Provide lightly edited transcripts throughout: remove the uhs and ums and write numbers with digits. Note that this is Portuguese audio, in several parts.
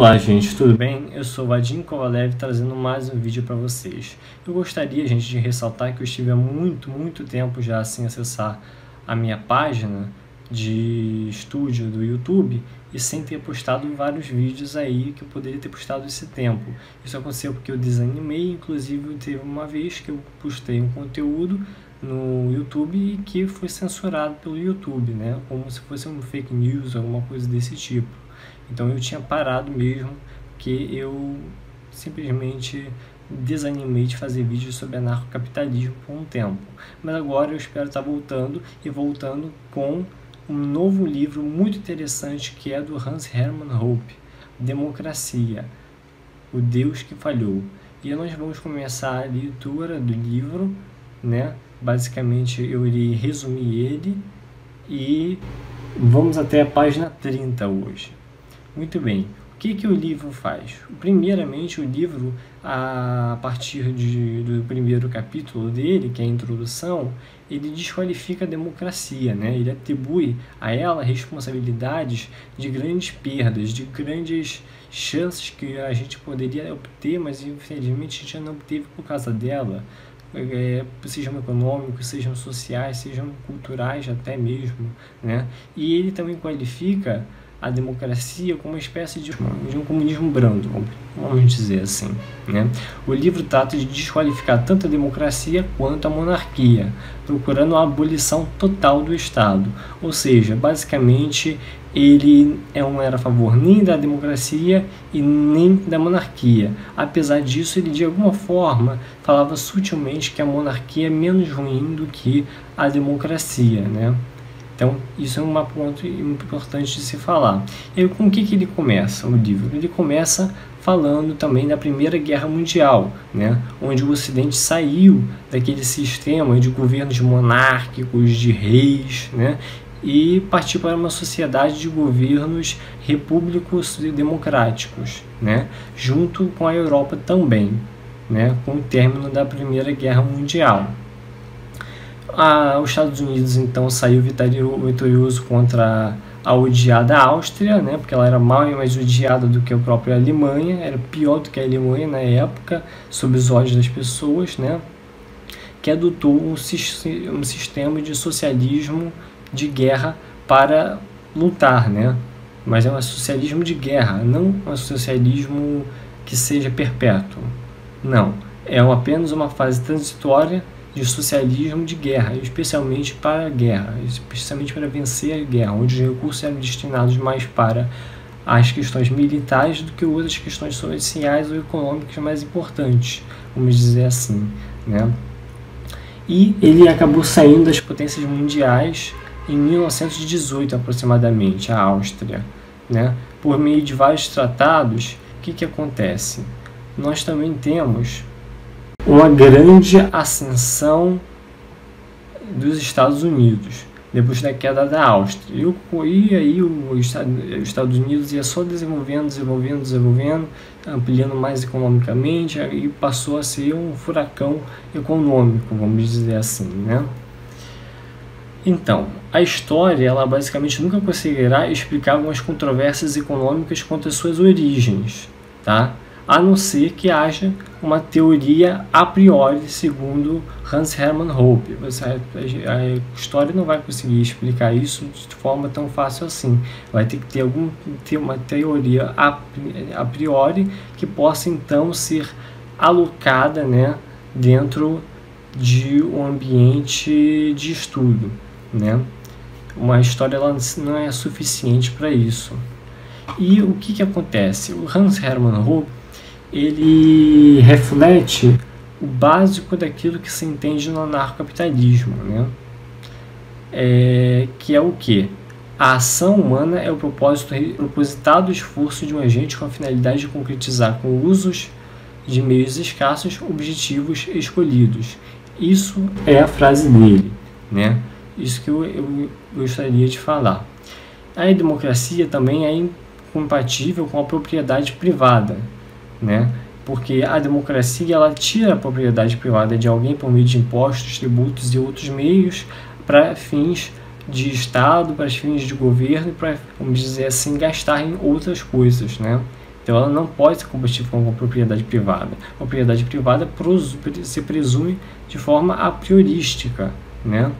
Olá gente, tudo bem? Eu sou Vadim Kovalev trazendo mais um vídeo para vocês. Eu gostaria, gente, de ressaltar que eu estive há muito tempo já sem acessar a minha página de estúdio do YouTube e sem ter postado vários vídeos aí que eu poderia ter postado esse tempo. Isso aconteceu porque eu desanimei, inclusive teve uma vez que eu postei um conteúdo no YouTube e que foi censurado pelo YouTube, né? Como se fosse um fake news, alguma coisa desse tipo. Então eu tinha parado mesmo, que eu simplesmente desanimei de fazer vídeos sobre anarcocapitalismo por um tempo. Mas agora eu espero estar voltando com um novo livro muito interessante que é do Hans Hermann Hoppe, Democracia, o Deus que Falhou. E nós vamos começar a leitura do livro, né? Basicamente eu irei resumir ele e vamos até a página 30 hoje. Muito bem, o que o livro faz? Primeiramente, o livro, a partir do primeiro capítulo dele, que é a introdução, ele desqualifica a democracia, né? Ele atribui a ela responsabilidades de grandes perdas, de grandes chances que a gente poderia obter, mas infelizmente a gente não obteve por causa dela. Sejam econômicos, sejam sociais, sejam culturais até mesmo, né? E ele também qualifica a democracia como uma espécie de um comunismo brando, vamos dizer assim, né? O livro trata de desqualificar tanto a democracia quanto a monarquia, procurando a abolição total do Estado. Ou seja, basicamente, ele não era a favor nem da democracia e nem da monarquia. Apesar disso, ele de alguma forma falava sutilmente que a monarquia é menos ruim do que a democracia, né? Então, isso é um ponto importante de se falar. E com o que ele começa, o livro? Ele começa falando também da Primeira Guerra Mundial, né? Onde o Ocidente saiu daquele sistema de governos monárquicos, de reis, né? E partiu para uma sociedade de governos repúblicos e democráticos, né? Junto com a Europa também, né? Com o término da Primeira Guerra Mundial. Os Estados Unidos então saiu vitorioso contra a odiada Áustria, né, porque ela era mais odiada do que a própria Alemanha, era pior do que a Alemanha na época, sob os olhos das pessoas, né, que adotou um sistema de socialismo de guerra para lutar, né, mas é um socialismo de guerra, não um socialismo que seja perpétuo, não, é apenas uma fase transitória de socialismo de guerra, especialmente para a guerra, especialmente para vencer a guerra, onde os recursos eram destinados mais para as questões militares do que outras questões sociais ou econômicas mais importantes, vamos dizer assim, né? E ele acabou saindo das potências mundiais em 1918 aproximadamente, a Áustria, né? Por meio de vários tratados. O que acontece? Nós também temos uma grande ascensão dos Estados Unidos depois da queda da Áustria. E aí os Estados Unidos ia só desenvolvendo, ampliando mais economicamente, e passou a ser um furacão econômico, vamos dizer assim, né? Então, a história, ela basicamente nunca conseguirá explicar algumas controvérsias econômicas quanto às suas origens, tá? A não ser que haja uma teoria a priori, segundo Hans Hermann Hoppe. A história não vai conseguir explicar isso de forma tão fácil assim. Vai ter que ter uma teoria a priori que possa então ser alocada, né, dentro de um ambiente de estudo, né? Uma história ela não é suficiente para isso. E o que acontece? O Hans Hermann Hoppe ele reflete o básico daquilo que se entende no anarcocapitalismo, né? Que é o que? A ação humana é o propositado esforço de um agente com a finalidade de concretizar com usos de meios escassos objetivos escolhidos. Isso é a frase dele, né? Isso que eu gostaria de falar. A democracia também é incompatível com a propriedade privada, né? Porque a democracia ela tira a propriedade privada de alguém por meio de impostos, tributos e outros meios para fins de Estado, para fins de governo, para, vamos dizer assim, gastar em outras coisas, né? Então ela não pode ser compatível com a propriedade privada. A propriedade privada se presume de forma a priorística, né?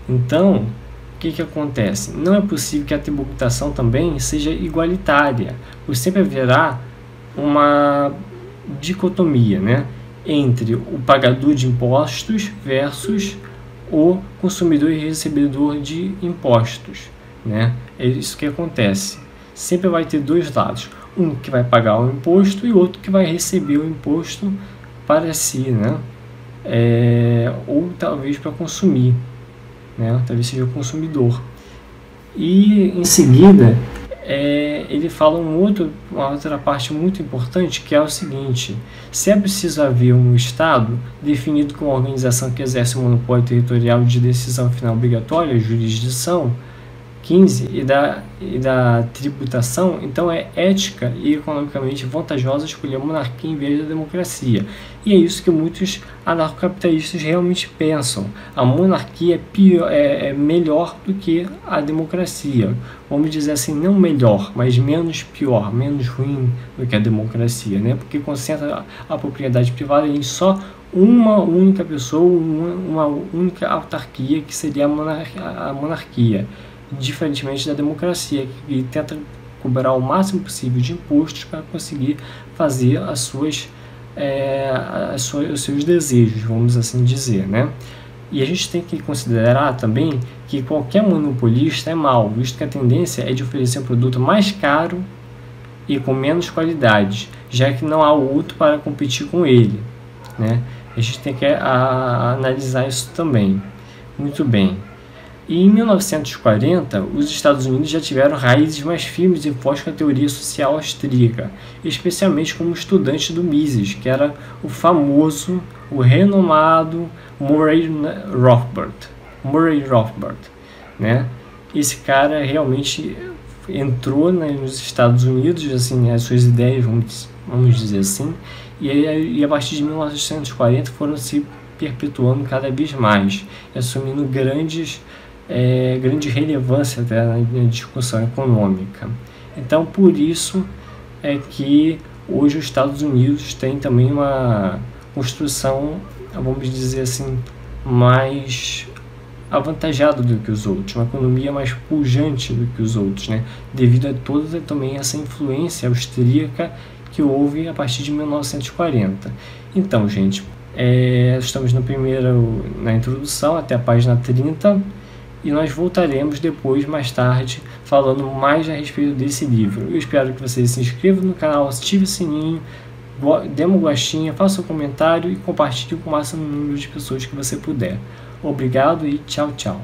Então, o que acontece? Não é possível que a tributação também seja igualitária, pois sempre haverá uma dicotomia, né, entre o pagador de impostos versus o consumidor e recebedor de impostos, né? É isso que acontece. Sempre vai ter dois lados, um que vai pagar o imposto e outro que vai receber o imposto para si, né? Ou talvez para consumir, né? Talvez seja o consumidor. E em seguida ele fala uma outra parte muito importante, que é o seguinte: se é preciso haver um Estado definido como organização que exerce o monopólio territorial de decisão final obrigatória, jurisdição 15, e da tributação, então é ética e economicamente vantajosa escolher a monarquia em vez da democracia. E é isso que muitos anarcocapitalistas realmente pensam. A monarquia é melhor do que a democracia. Vamos dizer assim, não melhor, mas menos pior, menos ruim do que a democracia, né? Porque concentra a propriedade privada em só uma única pessoa, uma única autarquia, que seria a monarquia. Diferentemente da democracia, que tenta cobrar o máximo possível de impostos para conseguir fazer os seus desejos, vamos assim dizer, né? E a gente tem que considerar também que qualquer monopolista é mau, visto que a tendência é de oferecer um produto mais caro e com menos qualidade, já que não há outro para competir com ele, né? A gente tem que analisar isso também. Muito bem. E em 1940, os Estados Unidos já tiveram raízes mais firmes e fortes com a teoria social austríaca, especialmente como estudante do Mises, que era o renomado Murray Rothbard, né? Esse cara realmente entrou nos Estados Unidos, assim, as suas ideias, vamos dizer assim, e a partir de 1940 foram se perpetuando cada vez mais, assumindo grande relevância até na discussão econômica. Então, por isso é que hoje os Estados Unidos têm também uma construção, vamos dizer assim, mais avantajada do que os outros, uma economia mais pujante do que os outros, né? Devido a toda também essa influência austríaca que houve a partir de 1940. Então, gente, estamos na introdução, até a página 30, e nós voltaremos depois, mais tarde, falando mais a respeito desse livro. Eu espero que vocês se inscrevam no canal, ative o sininho, dê uma gostinha, faça um comentário e compartilhe com o máximo número de pessoas que você puder. Obrigado e tchau, tchau.